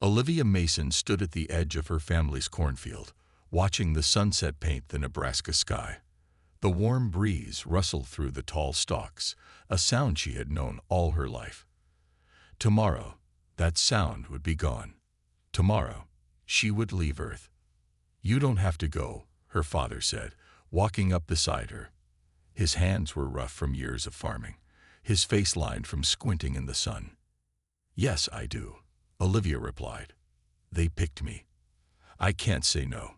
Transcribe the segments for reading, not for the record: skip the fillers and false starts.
Olivia Mason stood at the edge of her family's cornfield, watching the sunset paint the Nebraska sky. The warm breeze rustled through the tall stalks, a sound she had known all her life. Tomorrow, that sound would be gone. Tomorrow, she would leave Earth. "You don't have to go," her father said, walking up beside her. His hands were rough from years of farming, his face lined from squinting in the sun. "Yes, I do," Olivia replied. "They picked me. I can't say no."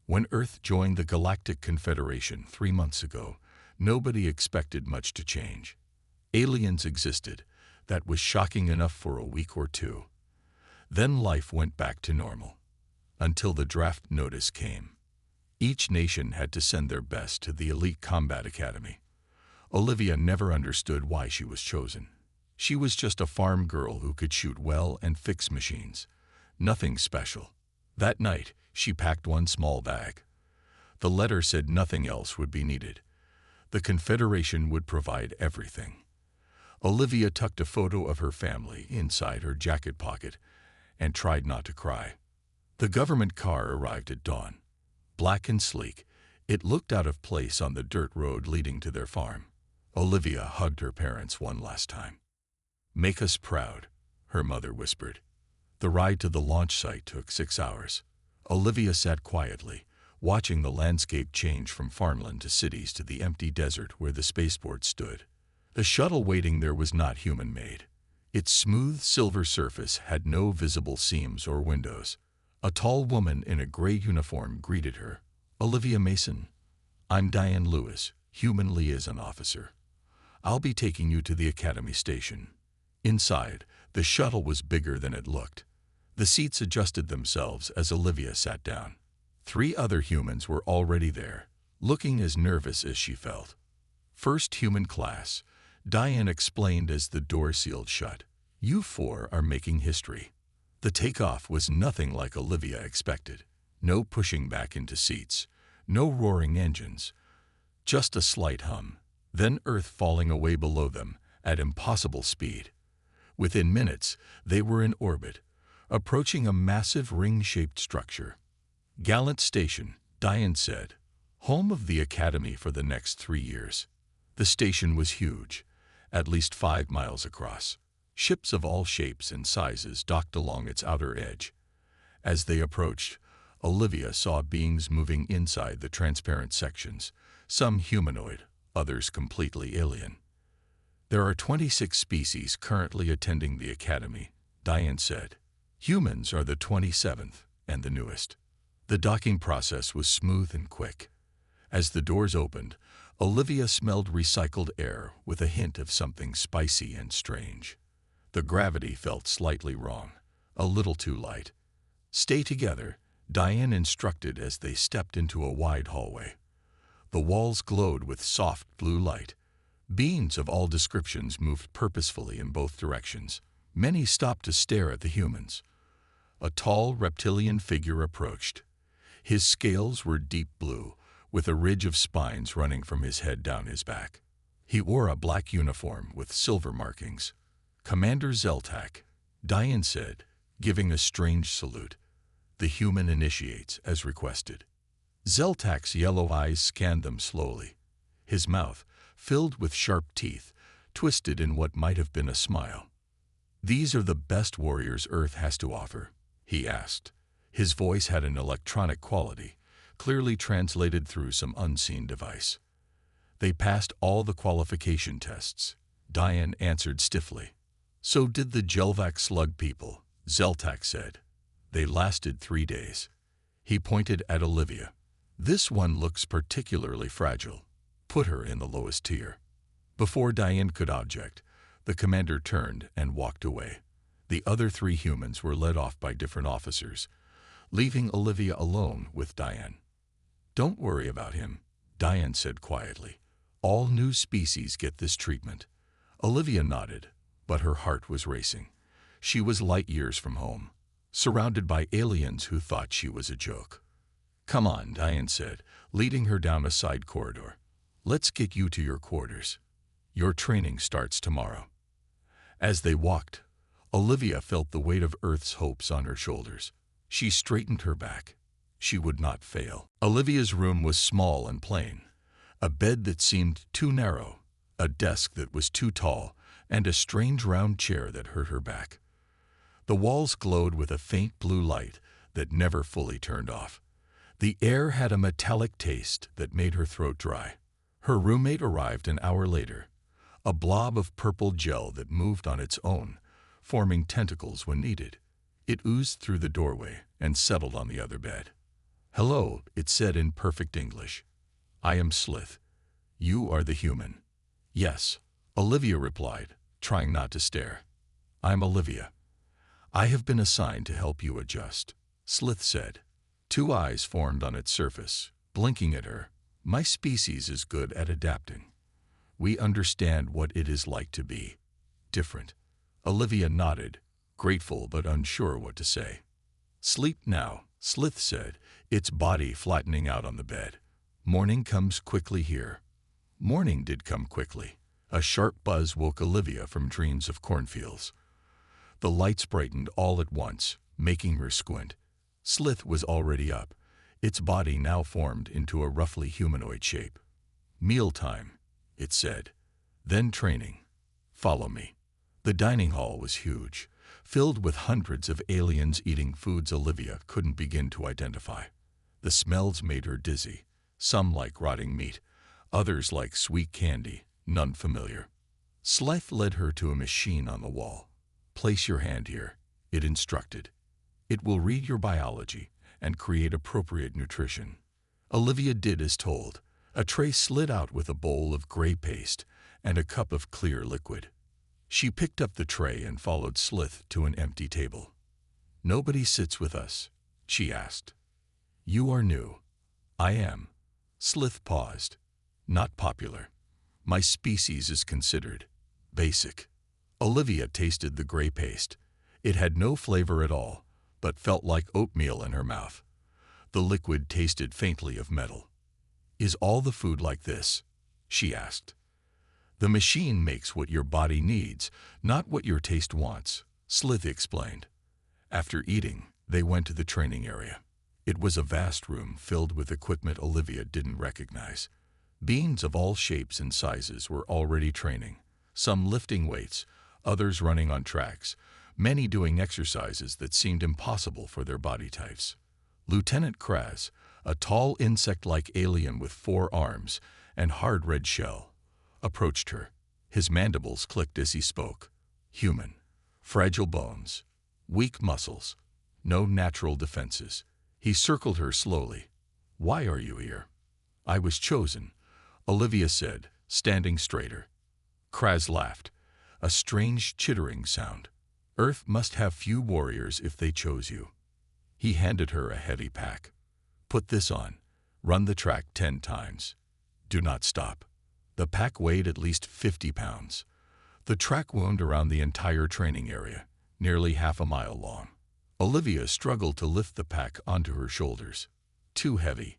When Earth joined the Galactic Confederation 3 months ago, nobody expected much to change. Aliens existed. That was shocking enough for a week or two. Then life went back to normal. Until the draft notice came. Each nation had to send their best to the elite combat academy. Olivia never understood why she was chosen. She was just a farm girl who could shoot well and fix machines. Nothing special. That night, she packed one small bag. The letter said nothing else would be needed. The Confederation would provide everything. Olivia tucked a photo of her family inside her jacket pocket and tried not to cry. The government car arrived at dawn. Black and sleek, it looked out of place on the dirt road leading to their farm. Olivia hugged her parents one last time. "Make us proud," her mother whispered. The ride to the launch site took 6 hours. Olivia sat quietly, watching the landscape change from farmland to cities to the empty desert where the spaceport stood. The shuttle waiting there was not human-made. Its smooth silver surface had no visible seams or windows. A tall woman in a gray uniform greeted her. "Olivia Mason, I'm Diane Lewis, Human Liaison Officer. I'll be taking you to the Academy Station." Inside, the shuttle was bigger than it looked. The seats adjusted themselves as Olivia sat down. 3 other humans were already there, looking as nervous as she felt. "First human class," Diane explained as the door sealed shut. "You 4 are making history." The takeoff was nothing like Olivia expected. No pushing back into seats, no roaring engines, just a slight hum, then Earth falling away below them at impossible speed. Within minutes, they were in orbit, approaching a massive ring-shaped structure. "Gallant Station," Diane said, "home of the Academy for the next 3 years." The station was huge, at least 5 miles across. Ships of all shapes and sizes docked along its outer edge. As they approached, Olivia saw beings moving inside the transparent sections, some humanoid, others completely alien. "There are 26 species currently attending the Academy," Diane said. "Humans are the 27th and the newest." The docking process was smooth and quick. As the doors opened, Olivia smelled recycled air with a hint of something spicy and strange. The gravity felt slightly wrong, a little too light. "Stay together," Diane instructed as they stepped into a wide hallway. The walls glowed with soft blue light. Beings of all descriptions moved purposefully in both directions. Many stopped to stare at the humans. A tall reptilian figure approached. His scales were deep blue, with a ridge of spines running from his head down his back. He wore a black uniform with silver markings. "Commander Zeltak," Diane said, giving a strange salute. "The human initiates as requested." Zeltak's yellow eyes scanned them slowly. His mouth, filled with sharp teeth, twisted in what might have been a smile. "These are the best warriors Earth has to offer," he asked. His voice had an electronic quality, clearly translated through some unseen device. "They passed all the qualification tests," Diane answered stiffly. "So did the Jelvac slug people," Zeltak said. "They lasted 3 days." He pointed at Olivia. "This one looks particularly fragile. Put her in the lowest tier." Before Diane could object, the commander turned and walked away. The other 3 humans were led off by different officers, leaving Olivia alone with Diane. "Don't worry about him," Diane said quietly. "All new species get this treatment." Olivia nodded, but her heart was racing. She was light years from home, surrounded by aliens who thought she was a joke. "Come on," Diane said, leading her down a side corridor. "Let's get you to your quarters. Your training starts tomorrow." As they walked, Olivia felt the weight of Earth's hopes on her shoulders. She straightened her back. She would not fail. Olivia's room was small and plain. A bed that seemed too narrow, a desk that was too tall, and a strange round chair that hurt her back. The walls glowed with a faint blue light that never fully turned off. The air had a metallic taste that made her throat dry. Her roommate arrived an hour later, a blob of purple gel that moved on its own, forming tentacles when needed. It oozed through the doorway and settled on the other bed. "Hello," it said in perfect English. "I am Slith. You are the human." "Yes," Olivia replied, trying not to stare. "I'm Olivia. I have been assigned to help you adjust," Slith said. Two eyes formed on its surface, blinking at her. "My species is good at adapting. We understand what it is like to be different." Olivia nodded, grateful but unsure what to say. "Sleep now," Slith said, its body flattening out on the bed. "Morning comes quickly here." Morning did come quickly. A sharp buzz woke Olivia from dreams of cornfields. The lights brightened all at once, making her squint. Slith was already up, its body now formed into a roughly humanoid shape. "Mealtime," it said. "Then training. Follow me." The dining hall was huge, filled with hundreds of aliens eating foods Olivia couldn't begin to identify. The smells made her dizzy, some like rotting meat, others like sweet candy, none familiar. Slith led her to a machine on the wall. "Place your hand here," it instructed. "It will read your biology and create appropriate nutrition." Olivia did as told. A tray slid out with a bowl of gray paste and a cup of clear liquid. She picked up the tray and followed Slith to an empty table. "Nobody sits with us?" she asked. "You are new." "I am." Slith paused. "Not popular. My species is considered basic." Olivia tasted the gray paste. It had no flavor at all, but felt like oatmeal in her mouth. The liquid tasted faintly of metal. "Is all the food like this?" she asked. "The machine makes what your body needs, not what your taste wants," Slith explained. After eating, they went to the training area. It was a vast room filled with equipment Olivia didn't recognize. Beings of all shapes and sizes were already training, some lifting weights, others running on tracks, many doing exercises that seemed impossible for their body types. Lieutenant Kraz, a tall insect-like alien with 4 arms and hard red shell, approached her. His mandibles clicked as he spoke. Human. Fragile bones. Weak muscles. No natural defenses. He circled her slowly. "Why are you here?" "I was chosen," Olivia said, standing straighter. Kraz laughed, a strange chittering sound. "Earth must have few warriors if they chose you." He handed her a heavy pack. "Put this on. Run the track 10 times. Do not stop." The pack weighed at least 50 pounds. The track wound around the entire training area, nearly half a mile long. Olivia struggled to lift the pack onto her shoulders. "Too heavy."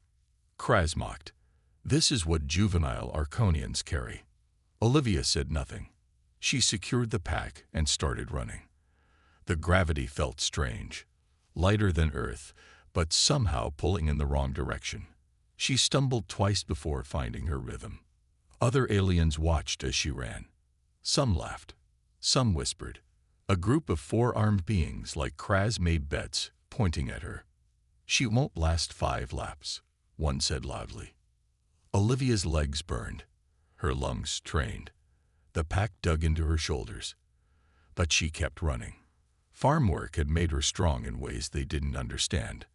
Kraz mocked. "This is what juvenile Arconians carry." Olivia said nothing. She secured the pack and started running. The gravity felt strange, lighter than Earth, but somehow pulling in the wrong direction. She stumbled twice before finding her rhythm. Other aliens watched as she ran. Some laughed. Some whispered. A group of 4-armed beings like Kraz made bets, pointing at her. "She won't last 5 laps," one said loudly. Olivia's legs burned. Her lungs strained. The pack dug into her shoulders. But she kept running. Farm work had made her strong in ways they didn't understand.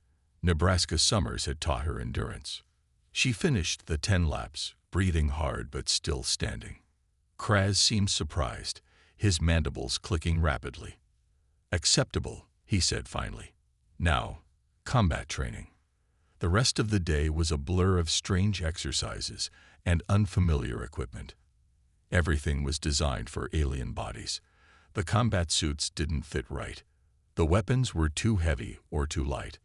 Nebraska summers had taught her endurance. She finished the 10 laps, breathing hard but still standing. Kraz seemed surprised, his mandibles clicking rapidly. "Acceptable," he said finally. "Now, combat training." The rest of the day was a blur of strange exercises and unfamiliar equipment. Everything was designed for alien bodies. The combat suits didn't fit right. The weapons were too heavy or too light.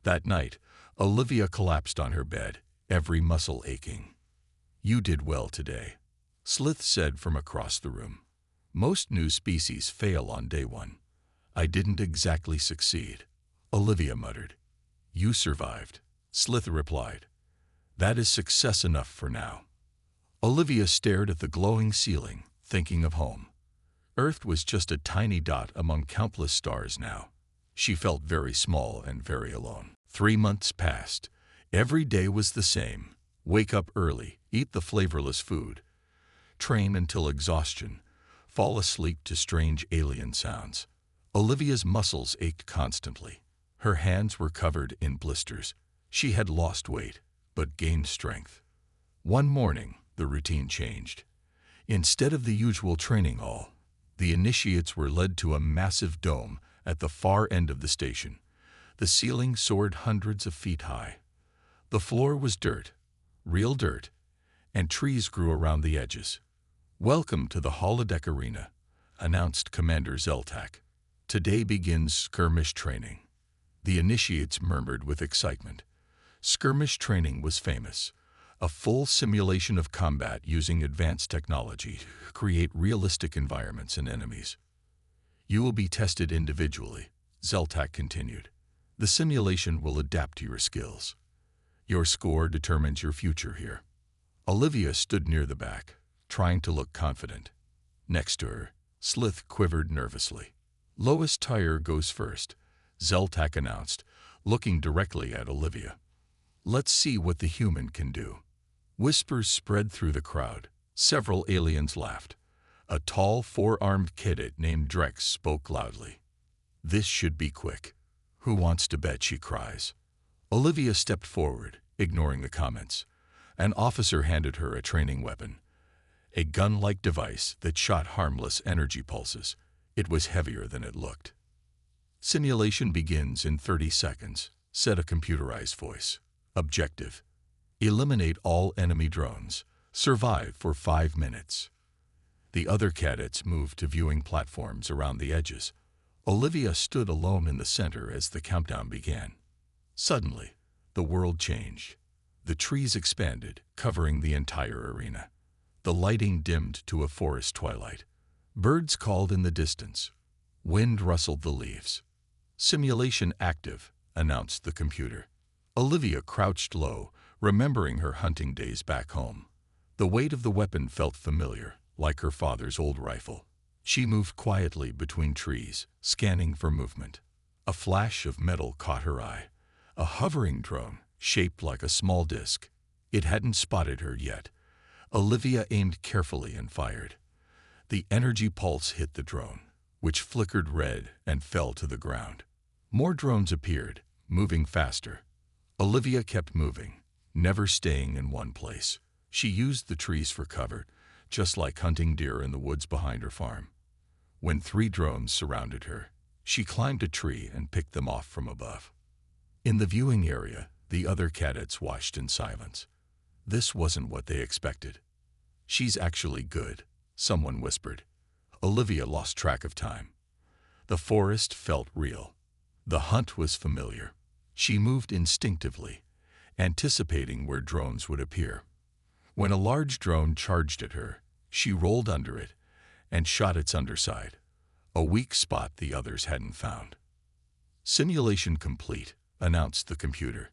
That night, Olivia collapsed on her bed, every muscle aching. "You did well today," Slith said from across the room. Most new species fail on day one. I didn't exactly succeed, Olivia muttered. You survived, Slith replied. That is success enough for now. Olivia stared at the glowing ceiling, thinking of home. Earth was just a tiny dot among countless stars now. She felt very small and very alone. 3 months passed. Every day was the same. Wake up early, eat the flavorless food, train until exhaustion, fall asleep to strange alien sounds. Olivia's muscles ached constantly. Her hands were covered in blisters. She had lost weight, but gained strength. One morning, the routine changed. Instead of the usual training hall, the initiates were led to a massive dome at the far end of the station. The ceiling soared hundreds of feet high. The floor was dirt, real dirt, and trees grew around the edges. Welcome to the holodeck arena, announced Commander Zeltak. Today begins skirmish training. The initiates murmured with excitement. Skirmish training was famous. A full simulation of combat using advanced technology to create realistic environments and enemies. You will be tested individually, Zeltak continued. The simulation will adapt to your skills. Your score determines your future here. Olivia stood near the back, trying to look confident. Next to her, Slith quivered nervously. Lowest tire goes first, Zeltak announced, looking directly at Olivia. Let's see what the human can do. Whispers spread through the crowd. Several aliens laughed. A tall, four-armed cadet named Drex spoke loudly. This should be quick. Who wants to bet, she cries. Olivia stepped forward, ignoring the comments. An officer handed her a training weapon, a gun-like device that shot harmless energy pulses. It was heavier than it looked. Simulation begins in 30 seconds, said a computerized voice. Objective: eliminate all enemy drones. Survive for 5 minutes. The other cadets moved to viewing platforms around the edges. Olivia stood alone in the center as the countdown began. Suddenly, the world changed. The trees expanded, covering the entire arena. The lighting dimmed to a forest twilight. Birds called in the distance. Wind rustled the leaves. Simulation active, announced the computer. Olivia crouched low, remembering her hunting days back home. The weight of the weapon felt familiar, like her father's old rifle. She moved quietly between trees, scanning for movement. A flash of metal caught her eye. A hovering drone, shaped like a small disc. It hadn't spotted her yet. Olivia aimed carefully and fired. The energy pulse hit the drone, which flickered red and fell to the ground. More drones appeared, moving faster. Olivia kept moving, never staying in one place. She used the trees for cover, just like hunting deer in the woods behind her farm. When 3 drones surrounded her, she climbed a tree and picked them off from above. In the viewing area, the other cadets watched in silence. This wasn't what they expected. She's actually good, someone whispered. Olivia lost track of time. The forest felt real. The hunt was familiar. She moved instinctively, anticipating where drones would appear. When a large drone charged at her, she rolled under it and shot its underside, a weak spot the others hadn't found. Simulation complete, announced the computer.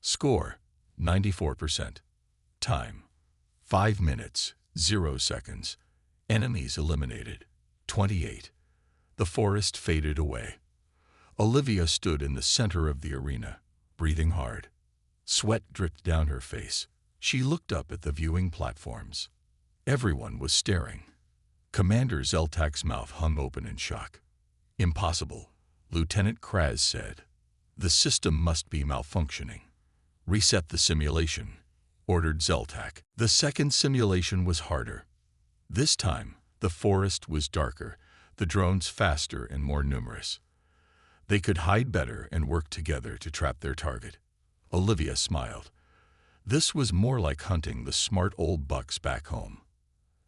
Score: 94%. Time: 5 minutes, 0 seconds. Enemies eliminated: 28. The forest faded away. Olivia stood in the center of the arena, breathing hard. Sweat dripped down her face. She looked up at the viewing platforms. Everyone was staring. Commander Zeltak's mouth hung open in shock. Impossible, Lieutenant Kraz said. The system must be malfunctioning. Reset the simulation, ordered Zeltak. The second simulation was harder. This time, the forest was darker, the drones faster and more numerous. They could hide better and work together to trap their target. Olivia smiled. This was more like hunting the smart old bucks back home.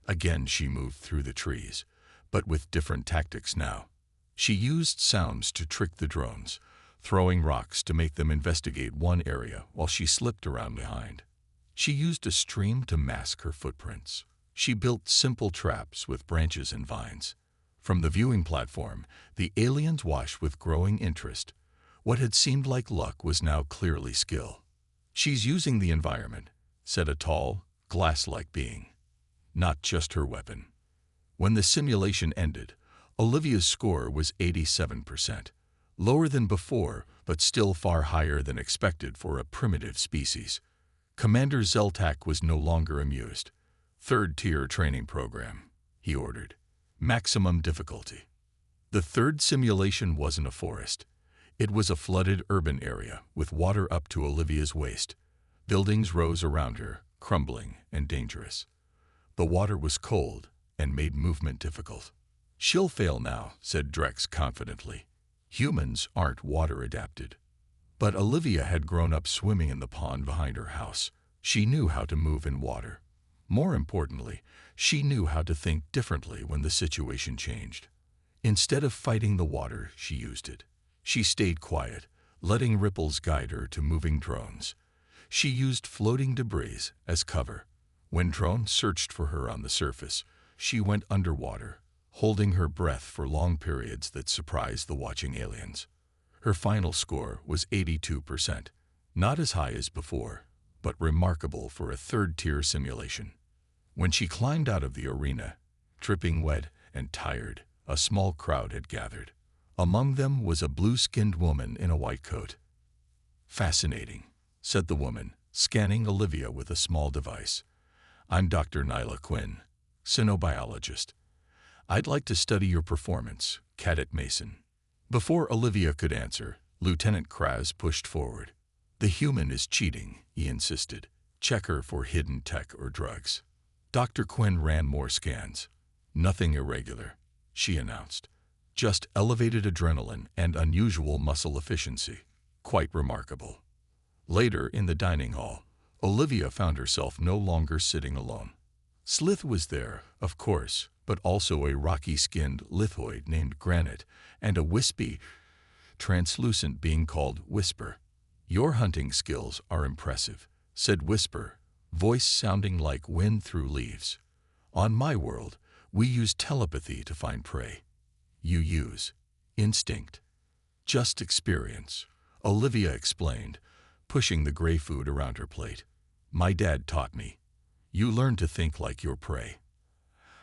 Again she moved through the trees, but with different tactics now. She used sounds to trick the drones, throwing rocks to make them investigate one area while she slipped around behind. She used a stream to mask her footprints. She built simple traps with branches and vines. From the viewing platform, the aliens watched with growing interest. What had seemed like luck was now clearly skill. "She's using the environment," said a tall, glass-like being. "Not just her weapon." When the simulation ended, Olivia's score was 87%, lower than before, but still far higher than expected for a primitive species. Commander Zeltak was no longer amused. "Third-tier training program," he ordered. "Maximum difficulty." The third simulation wasn't a forest. It was a flooded urban area with water up to Olivia's waist. Buildings rose around her, crumbling and dangerous. The water was cold and made movement difficult. "She'll fail now," said Drex confidently. "Humans aren't water-adapted." But Olivia had grown up swimming in the pond behind her house. She knew how to move in water. More importantly, she knew how to think differently when the situation changed. Instead of fighting the water, she used it. She stayed quiet, letting ripples guide her to moving drones. She used floating debris as cover. When drones searched for her on the surface, she went underwater, holding her breath for long periods that surprised the watching aliens. Her final score was 82%, not as high as before, but remarkable for a third-tier simulation. When she climbed out of the arena, dripping wet and tired, a small crowd had gathered. Among them was a blue-skinned woman in a white coat. "Fascinating," said the woman, scanning Olivia with a small device. "I'm Dr. Nyla Quinn, cynobiologist. I'd like to study your performance, Cadet Mason." Before Olivia could answer, Lieutenant Kraz pushed forward. "The human is cheating," he insisted. "Check her for hidden tech or drugs." Dr. Quinn ran more scans. "Nothing irregular," she announced. "Just elevated adrenaline and unusual muscle efficiency. Quite remarkable." Later, in the dining hall, Olivia found herself no longer sitting alone. Slith was there, of course, but also a rocky-skinned lithoid named Granite and a wispy, translucent being called Whisper. "Your hunting skills are impressive," said Whisper, voice sounding like wind through leaves. "On my world, we use telepathy to find prey. You use instinct." "Just experience," Olivia explained, pushing the gray food around her plate. "My dad taught me. You learn to think like your prey."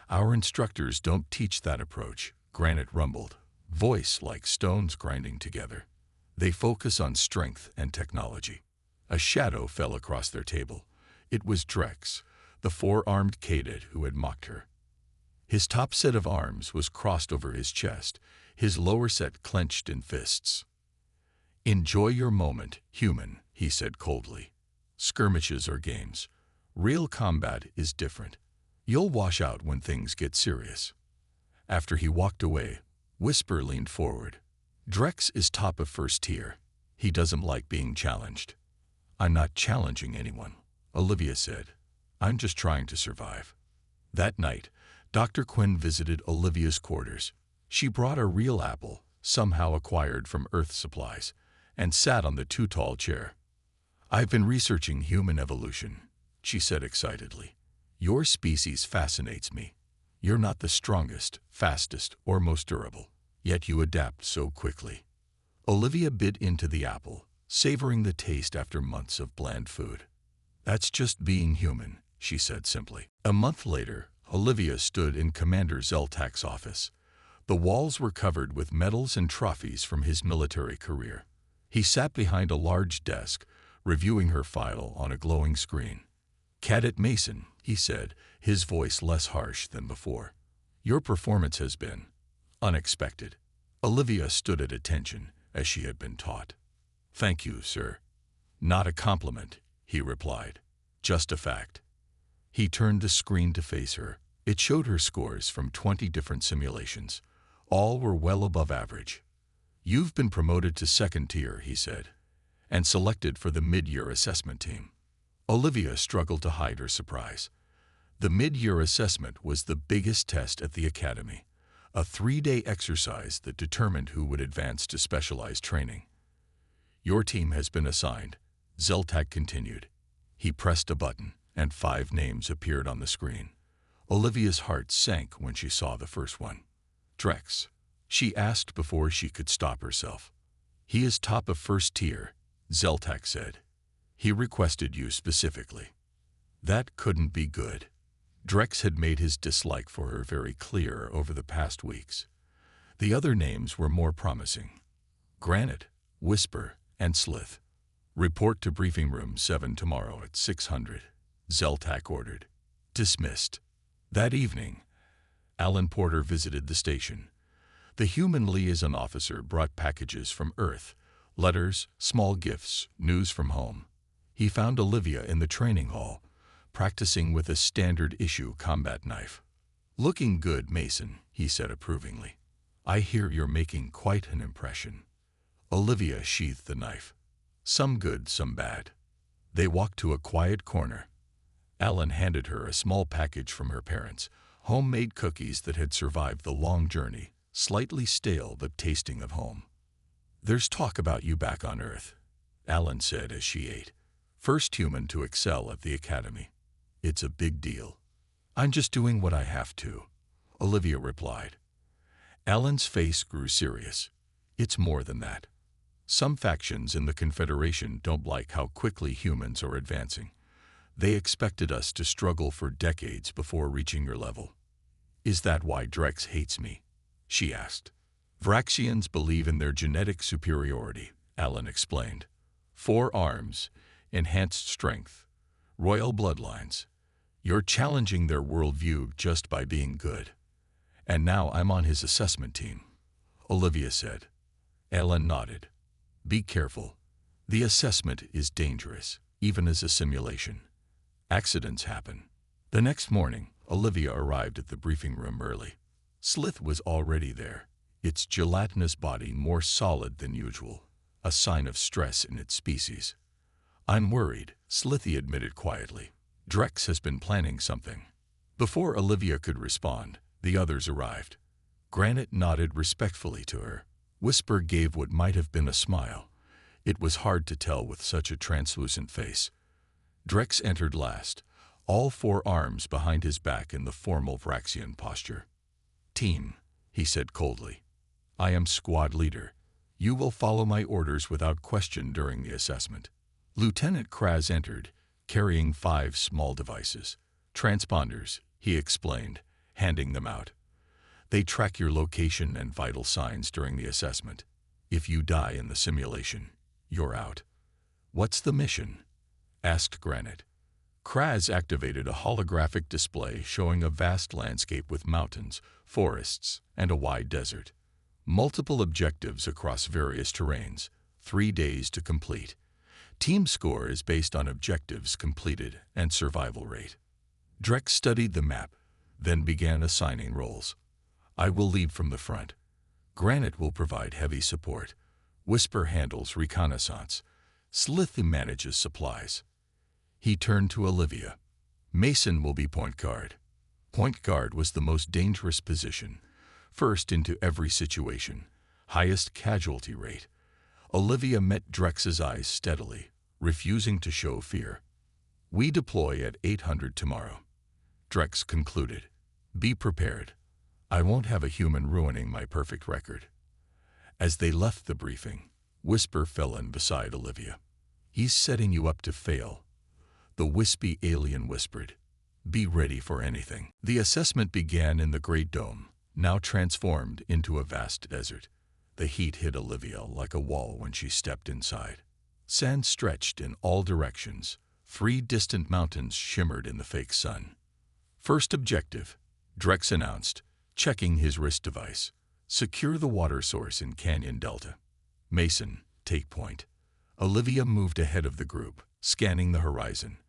"Our instructors don't teach that approach," Granite rumbled, voice like stones grinding together. "They focus on strength and technology." A shadow fell across their table. It was Drex, the four-armed cadet who had mocked her. His top set of arms was crossed over his chest, his lower set clenched in fists. "Enjoy your moment, human," he said coldly. "Skirmishes are games. Real combat is different. You'll wash out when things get serious." After he walked away, Whisper leaned forward. "Drex is top of first tier. He doesn't like being challenged." "I'm not challenging anyone," Olivia said. "I'm just trying to survive." That night, Dr. Quinn visited Olivia's quarters. She brought a real apple, somehow acquired from Earth supplies, and sat on the too-tall chair. "I've been researching human evolution," she said excitedly. "Your species fascinates me. You're not the strongest, fastest, or most durable, yet you adapt so quickly." Olivia bit into the apple, savoring the taste after months of bland food. "That's just being human," she said simply. A month later, Olivia stood in Commander Zeltak's office. The walls were covered with medals and trophies from his military career. He sat behind a large desk, reviewing her file on a glowing screen. "Cadet Mason," he said, his voice less harsh than before. "Your performance has been unexpected." Olivia stood at attention, as she had been taught. "Thank you, sir." "Not a compliment," he replied. "Just a fact." He turned the screen to face her. It showed her scores from 20 different simulations. All were well above average. "You've been promoted to second tier," he said, "and selected for the mid-year assessment team." Olivia struggled to hide her surprise. The mid-year assessment was the biggest test at the academy, a 3-day exercise that determined who would advance to specialized training. "Your team has been assigned," Zeltak continued. He pressed a button, and 5 names appeared on the screen. Olivia's heart sank when she saw the first one. "Drex," she asked before she could stop herself. "He is top of first tier," Zeltak said. "He requested you specifically." That couldn't be good. Drex had made his dislike for her very clear over the past weeks. The other names were more promising. Granite, Whisper, and Slith. "Report to Briefing Room 7 tomorrow at 600, Zeltak ordered. Dismissed. That evening, Alan Porter visited the station. The human liaison officer brought packages from Earth, letters, small gifts, news from home. He found Olivia in the training hall, practicing with a standard-issue combat knife. "Looking good, Mason," he said approvingly. "I hear you're making quite an impression." Olivia sheathed the knife. "Some good, some bad." They walked to a quiet corner. Alan handed her a small package from her parents, homemade cookies that had survived the long journey, slightly stale but tasting of home. "There's talk about you back on Earth," Alan said as she ate. "First human to excel at the academy. It's a big deal." "I'm just doing what I have to," Olivia replied. Alan's face grew serious. "It's more than that. Some factions in the Confederation don't like how quickly humans are advancing. They expected us to struggle for decades before reaching your level." "Is that why Drex hates me?" she asked. "Vraxians believe in their genetic superiority," Alan explained. 4 arms, enhanced strength, royal bloodlines. You're challenging their worldview just by being good. And now I'm on his assessment team," Olivia said. Alan nodded. "Be careful. The assessment is dangerous, even as a simulation. Accidents happen." The next morning, Olivia arrived at the briefing room early. Slith was already there, its gelatinous body more solid than usual, a sign of stress in its species. "I'm worried," Slithy admitted quietly. "Drex has been planning something." Before Olivia could respond, the others arrived. Granite nodded respectfully to her. Whisper gave what might have been a smile. It was hard to tell with such a translucent face. Drex entered last, all 4 arms behind his back in the formal Vraxian posture. "Team," he said coldly. "I am squad leader. You will follow my orders without question during the assessment." Lieutenant Kraz entered, carrying 5 small devices. "Transponders," he explained, handing them out. "They track your location and vital signs during the assessment. If you die in the simulation, you're out." "What's the mission?" asked Granite. Kraz activated a holographic display showing a vast landscape with mountains, forests, and a wide desert. Multiple objectives across various terrains, 3 days to complete. Team score is based on objectives completed and survival rate. Drex studied the map, then began assigning roles. "I will lead from the front. Granite will provide heavy support. Whisper handles reconnaissance. Slithy manages supplies." He turned to Olivia. "Mason will be point guard." Point guard was the most dangerous position. First into every situation, highest casualty rate. Olivia met Drex's eyes steadily, refusing to show fear. "We deploy at 800 tomorrow," Drex concluded. "Be prepared. I won't have a human ruining my perfect record." As they left the briefing, Whisper fell in beside Olivia. "He's setting you up to fail," the wispy alien whispered. "Be ready for anything." The assessment began in the Great Dome, now transformed into a vast desert. The heat hit Olivia like a wall when she stepped inside. Sand stretched in all directions. 3 distant mountains shimmered in the fake sun. "First objective," Drex announced, checking his wrist device. "Secure the water source in Canyon Delta. Mason, take point." Olivia moved ahead of the group, scanning the horizon.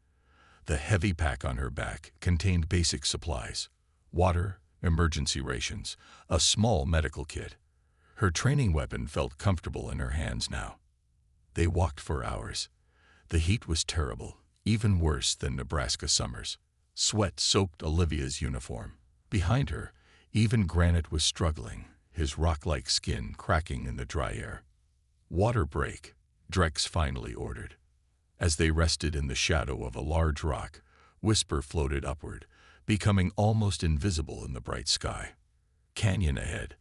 The heavy pack on her back contained basic supplies: water, emergency rations, a small medical kit. Her training weapon felt comfortable in her hands now. They walked for hours. The heat was terrible, even worse than Nebraska summers. Sweat soaked Olivia's uniform. Behind her, even Granite was struggling, his rock-like skin cracking in the dry air. "Water break," Drex finally ordered. As they rested in the shadow of a large rock, Whisper floated upward, becoming almost invisible in the bright sky. Canyon ahead,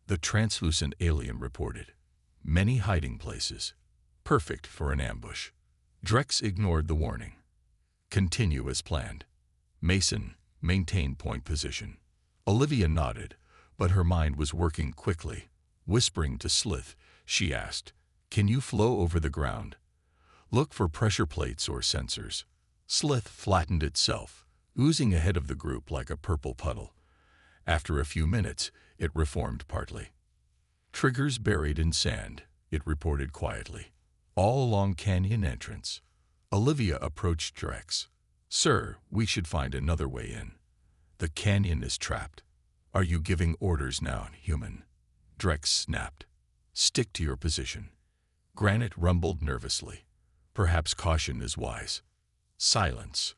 the translucent alien reported. Many hiding places, perfect for an ambush. Drex ignored the warning. Continue as planned. Mason, maintain point position. Olivia nodded, but her mind was working quickly. Whispering to Slith, she asked, "Can you flow over the ground? Look for pressure plates or sensors." Slith flattened itself, oozing ahead of the group like a purple puddle. After a few minutes, it reformed partly. "Triggers buried in sand," it reported quietly. "All along canyon entrance." Olivia approached Drex. "Sir, we should find another way in. The canyon is trapped." "Are you giving orders now, human?" Drex snapped. "Stick to your position." Granite rumbled nervously. "Perhaps caution is wise." Silence.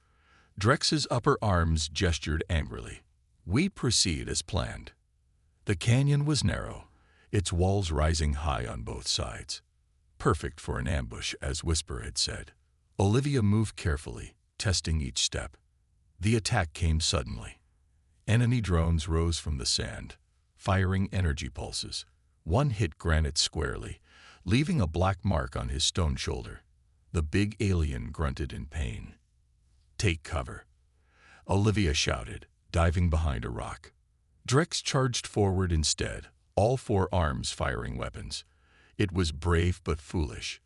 Drex's upper arms gestured angrily. "We proceed as planned." The canyon was narrow, its walls rising high on both sides. Perfect for an ambush, as Whisper had said. Olivia moved carefully, testing each step. The attack came suddenly. Enemy drones rose from the sand, firing energy pulses. One hit Granite squarely, leaving a black mark on his stone shoulder. The big alien grunted in pain. "Take cover," Olivia shouted, diving behind a rock. Drex charged forward instead, all four arms firing weapons. It was brave but foolish.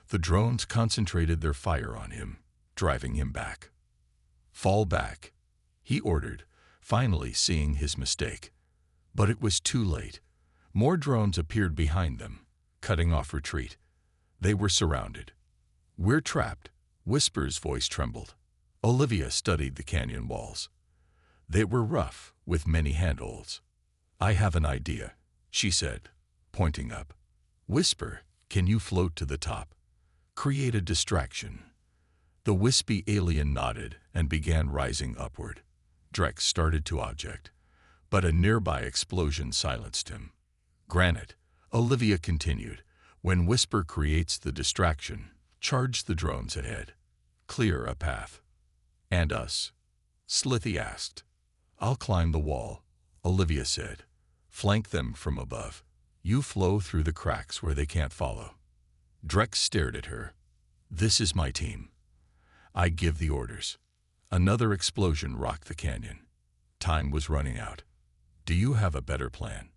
The drones concentrated their fire on him, driving him back. "Fall back," he ordered, finally seeing his mistake. But it was too late. More drones appeared behind them, cutting off retreat. They were surrounded. "We're trapped," Whisper's voice trembled. Olivia studied the canyon walls. They were rough, with many handholds. "I have an idea," she said, pointing up. "Whisper, can you float to the top? Create a distraction." The wispy alien nodded and began rising upward. Drex started to object, but a nearby explosion silenced him. "Granite," Olivia continued, "when Whisper creates the distraction, charge the drones ahead. Clear a path." "And us?" Slithy asked. "I'll climb the wall," Olivia said. "Flank them from above. You flow through the cracks where they can't follow." Drex stared at her. "This is my team. I give the orders." Another explosion rocked the canyon. Time was running out. "Do you have a better plan?"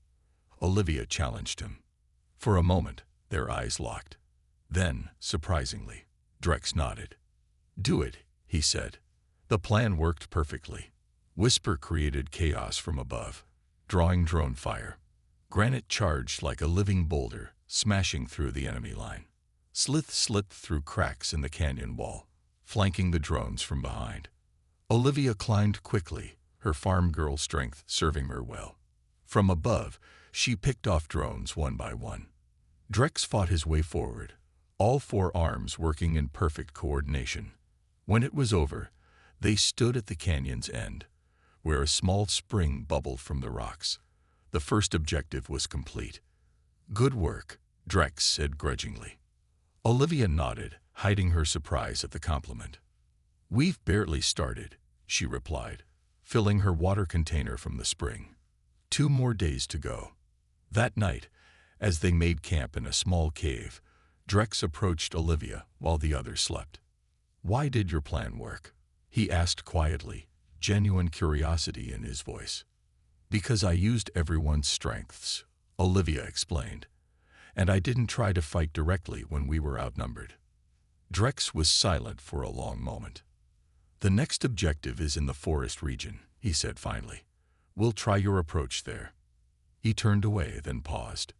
Olivia challenged him. For a moment, their eyes locked. Then, surprisingly, Drex nodded. "Do it," he said. The plan worked perfectly. Whisper created chaos from above, drawing drone fire. Granite charged like a living boulder, smashing through the enemy line. Slith slipped through cracks in the canyon wall, flanking the drones from behind. Olivia climbed quickly, her farm girl strength serving her well. From above, she picked off drones one by one. Drex fought his way forward, all four arms working in perfect coordination. When it was over, they stood at the canyon's end, where a small spring bubbled from the rocks. The first objective was complete. "Good work," Drex said grudgingly. Olivia nodded, hiding her surprise at the compliment. "We've barely started," she replied, filling her water container from the spring. 2 more days to go." That night, as they made camp in a small cave, Drex approached Olivia while the others slept. "Why did your plan work?" he asked quietly, genuine curiosity in his voice. "Because I used everyone's strengths," Olivia explained, "and I didn't try to fight directly when we were outnumbered." Drex was silent for a long moment. "The next objective is in the forest region," he said finally. "We'll try your approach there." He turned away, then paused.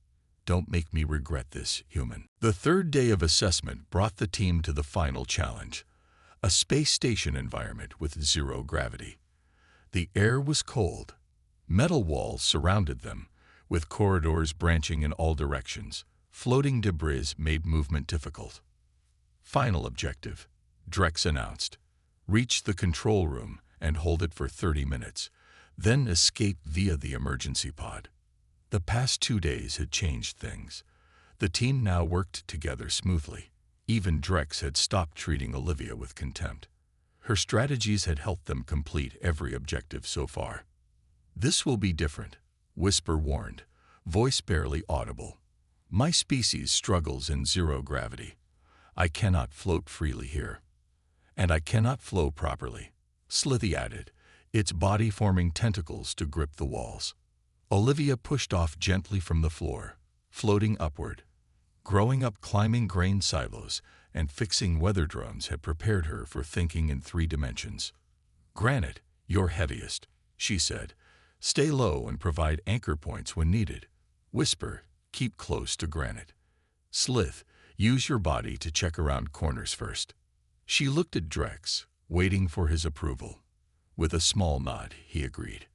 "Don't make me regret this, human." The third day of assessment brought the team to the final challenge, a space station environment with 0 gravity. The air was cold. Metal walls surrounded them, with corridors branching in all directions. Floating debris made movement difficult. "Final objective," Drex announced. "Reach the control room and hold it for 30 minutes, then escape via the emergency pod." The past 2 days had changed things. The team now worked together smoothly. Even Drex had stopped treating Olivia with contempt. Her strategies had helped them complete every objective so far. "This will be different," Whisper warned, voice barely audible. "My species struggles in zero gravity. I cannot float freely here. And I cannot flow properly," Slithy added, its body forming tentacles to grip the walls. Olivia pushed off gently from the floor, floating upward. Growing up climbing grain silos and fixing weather drones had prepared her for thinking in 3 dimensions. "Granite, you're heaviest," she said. "Stay low and provide anchor points when needed. Whisper, keep close to Granite. Slith, use your body to check around corners first." She looked at Drex, waiting for his approval. With a small nod, he agreed.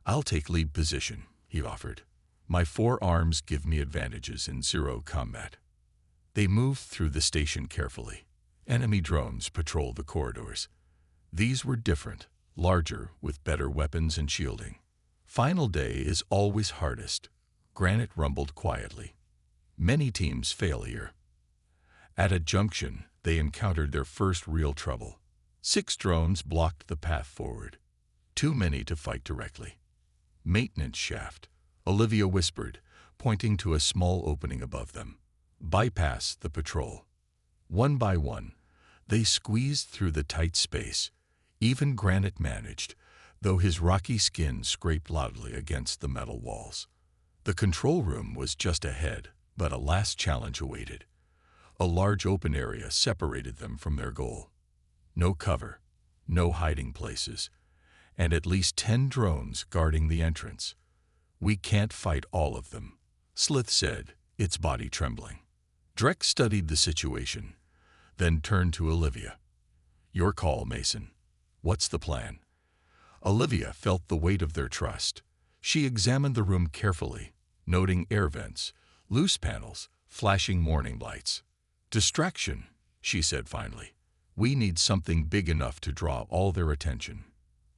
"I'll take lead position," he offered. "My 4 arms give me advantages in zero combat." They moved through the station carefully. Enemy drones patrolled the corridors. These were different, larger, with better weapons and shielding. "Final day is always hardest," Granite rumbled quietly. "Many teams fail here." At a junction, they encountered their first real trouble. 6 drones blocked the path forward. Too many to fight directly. "Maintenance shaft," Olivia whispered, pointing to a small opening above them. "Bypass the patrol." One by one, they squeezed through the tight space. Even Granite managed, though his rocky skin scraped loudly against the metal walls. The control room was just ahead, but a last challenge awaited. A large open area separated them from their goal. No cover, no hiding places, and at least 10 drones guarding the entrance. "We can't fight all of them," Slith said, its body trembling. Drex studied the situation, then turned to Olivia. "Your call, Mason. What's the plan?" Olivia felt the weight of their trust. She examined the room carefully, noting air vents, loose panels, flashing warning lights. "Distraction," she said finally. "We need something big enough to draw all their attention."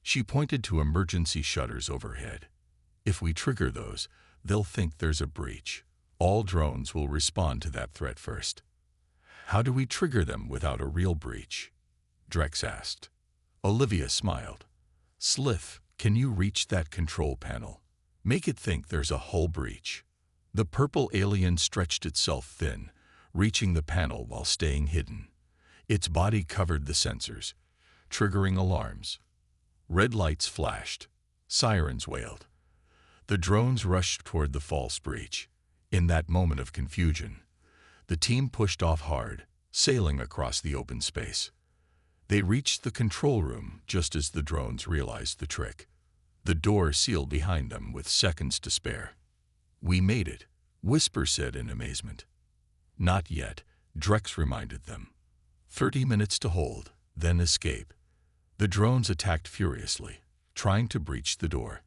She pointed to emergency shutters overhead. "If we trigger those, they'll think there's a breach. All drones will respond to that threat first." "How do we trigger them without a real breach?" Drex asked. Olivia smiled. "Slith, can you reach that control panel? Make it think there's a hull breach." The purple alien stretched itself thin, reaching the panel while staying hidden. Its body covered the sensors, triggering alarms. Red lights flashed. Sirens wailed. The drones rushed toward the false breach. In that moment of confusion, the team pushed off hard, sailing across the open space. They reached the control room just as the drones realized the trick. The door sealed behind them with seconds to spare. "We made it," Whisper said in amazement. "Not yet," Drex reminded them. 30 minutes to hold, then escape." The drones attacked furiously, trying to breach the door.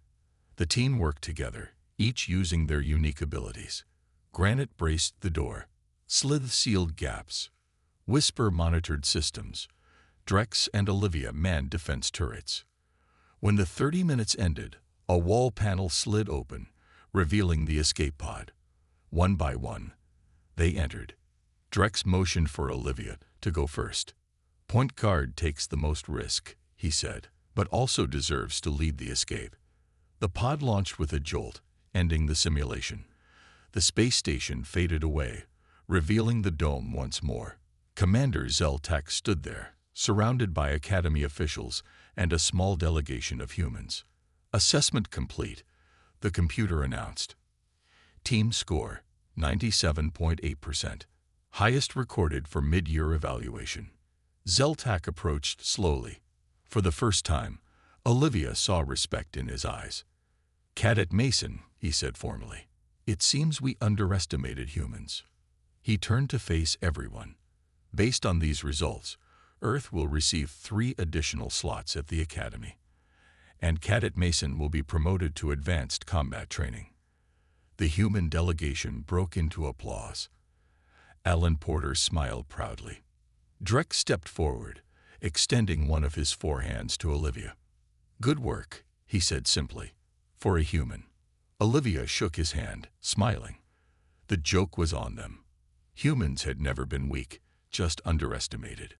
The team worked together, each using their unique abilities. Granite braced the door. Slith sealed gaps. Whisper monitored systems. Drex and Olivia manned defense turrets. When the 30 minutes ended, a wall panel slid open, revealing the escape pod. One by one, they entered. Drex motioned for Olivia to go first. "Point guard takes the most risk," he said, "but also deserves to lead the escape." The pod launched with a jolt, ending the simulation. The space station faded away, revealing the dome once more. Commander Zeltak stood there, surrounded by Academy officials and a small delegation of humans. "Assessment complete," the computer announced. Team score, 97.8%. Highest recorded for mid-year evaluation. Zeltak approached slowly. For the first time, Olivia saw respect in his eyes. "Cadet Mason," he said formally, "it seems we underestimated humans." He turned to face everyone. "Based on these results, Earth will receive 3 additional slots at the Academy, and Cadet Mason will be promoted to advanced combat training." The human delegation broke into applause. Alan Porter smiled proudly. Drex stepped forward, extending one of his 4 hands to Olivia. "Good work," he said simply, "for a human." Olivia shook his hand, smiling. The joke was on them. Humans had never been weak, just underestimated.